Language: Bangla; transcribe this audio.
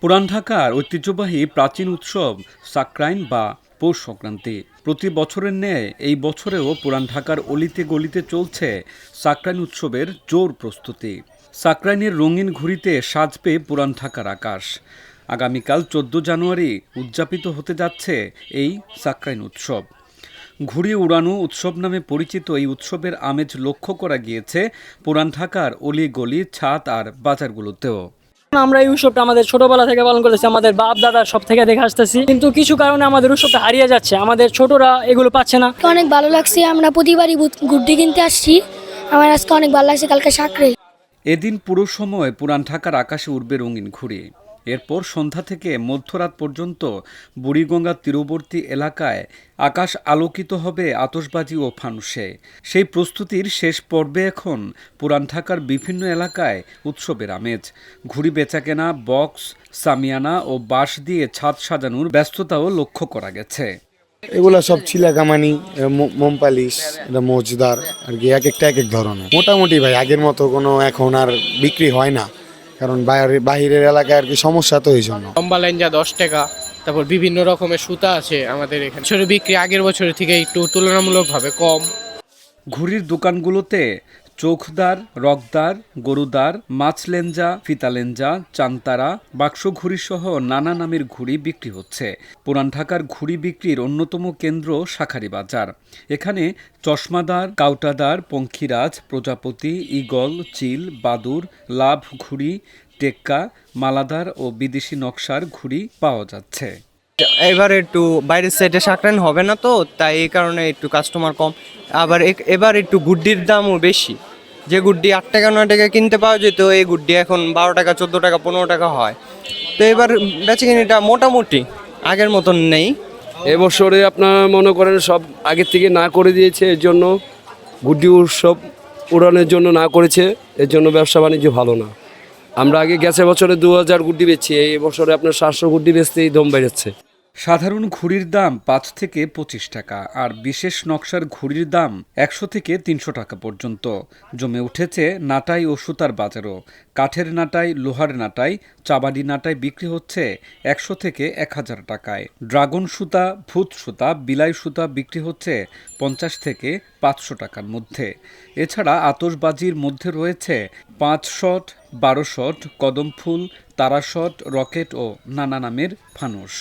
পুরান ঢাকার ঐতিহ্যবাহী প্রাচীন উৎসব সাকরাইন বা পৌষ সংক্রান্তি। প্রতি বছরের ন্যায় এই বছরেও পুরান ঢাকার অলিতে গলিতে চলছে সাকরাইন উৎসবের জোর প্রস্তুতি। সাকরাইনের রঙিন ঘুড়িতে সাজবে পুরান ঢাকার আকাশ। আগামীকাল 14 জানুয়ারি উদযাপিত হতে যাচ্ছে এই সাকরাইন উৎসব। ঘুড়ি উড়ানো উৎসব নামে পরিচিত এই উৎসবের আমেজ লক্ষ্য করা গিয়েছে পুরান ঢাকার অলি গলি, ছাদ আর বাজারগুলোতেও। আমরা এই উৎসবটা আমাদের ছোটবেলা থেকে পালন করেছি, আমাদের বাপ দাদা সব থেকে দেখে আসতেছি, কিন্তু কিছু কারণে আমাদের উৎসবটা হারিয়ে যাচ্ছে, আমাদের ছোটরা এগুলো পাচ্ছে না। অনেক ভালো লাগছে, আমরা প্রতিবারই গুড্ডি কিনতে আসছি। আমার আজকে অনেক ভালো লাগছে, কালকে সাকরাইন। এদিন পুরো সময় পুরান ঢাকার আকাশে উড়বে রঙিন ঘুড়ি। এরপর সন্ধ্যা থেকে মধ্যরাত পর্যন্ত বুড়িগঙ্গা তীরবর্তী এলাকায় আকাশ আলোকিত হবে আতশবাজি ও ফানুসে। সেই প্রস্তুতির শেষ পর্বে এখন পুরান ঢাকার বিভিন্ন এলাকায় উৎসবের আমেজ। ঘুড়ি বেচাকেনা, বক্স, সামিয়ানা ও বাঁশ দিয়ে ছাদ সাজানোর ব্যস্ততাও লক্ষ্য করা গেছে। এগুলা সব ছিলা কামানি, মোম পালিশ, মজদার আর কি, এক একটা এক এক ধরনের। মোটামুটি ভাই আগের মতো কোনো এখন আর বিক্রি হয় না, কারণ বাহিরের এলাকায় আর কি সমস্যা, তো এই জন্য। লম্বা লাইন যা 10 টাকা, তারপর বিভিন্ন রকমের সুতা আছে আমাদের এখানে। বছরে বিক্রি আগের বছরের থেকে একটু তুলনামূলকভাবে কম। ঘুড়ির দোকানগুলোতে চোখদার, রকদার, গরুদার, মাছলেঞ্জা, ফিতালেঞ্জা, চান্তারা, বাক্স ঘুড়ি সহ নানা নামের ঘুড়ি বিক্রি হচ্ছে। পুরান ঢাকার ঘুড়ি বিক্রির অন্যতম কেন্দ্র শাঁখারী বাজার। এখানে চশমাদার, কাউটাদার, পঙ্খিরাজ, প্রজাপতি, ঈগল, চিল, বাদুর, লাভ ঘুড়ি, টেক্কা, মালাদার ও বিদেশি নকশার ঘুড়ি পাওয়া যাচ্ছে। এবার একটু বাইরের সাইডে সাকরাইন হবে না, তো তাই এই কারণে একটু কাস্টমার কম। আবার এবার একটু গুড্ডির দামও বেশি। যে গুড্ডি 8 টাকা 9 টাকা কিনতে পাওয়া যেত, এই গুড্ডি এখন 12 টাকা 14 টাকা 15 টাকা হয়। তো এবার বেচাকেনিটা মোটামুটি আগের মতন নেই। এবছরে আপনারা মনে করেন সব আগের থেকে না করে দিয়েছে, এর জন্য গুড্ডি উৎসব উড়ানোর জন্য না করেছে, এর জন্য ব্যবসা বাণিজ্য ভালো না। আমরা আগে গেছে বছরে 2000 গুড্ডি বেচছি, এই বছরে আপনার 700 গুড্ডি বেচতেই দম বেড়েছে। সাধারণ ঘুড়ির দাম 5 থেকে 25 টাকা আর বিশেষ নকশার ঘুড়ির দাম 100 থেকে 300 টাকা পর্যন্ত। জমে উঠেছে নাটাই ও সুতার বাজারও। কাঠের নাটাই, লোহার নাটাই, চাবাড়ি নাটাই বিক্রি হচ্ছে 100 থেকে 1000 টাকায়। ড্রাগন সুতা, ভূত সুতা, বিলাই সুতা বিক্রি হচ্ছে 50 থেকে 500 টাকার মধ্যে। এছাড়া আতশবাজির মধ্যে রয়েছে 5 শট, 12 শট, কদম ফুল, তারা শট, রকেট ও নানা নামের ফানুস।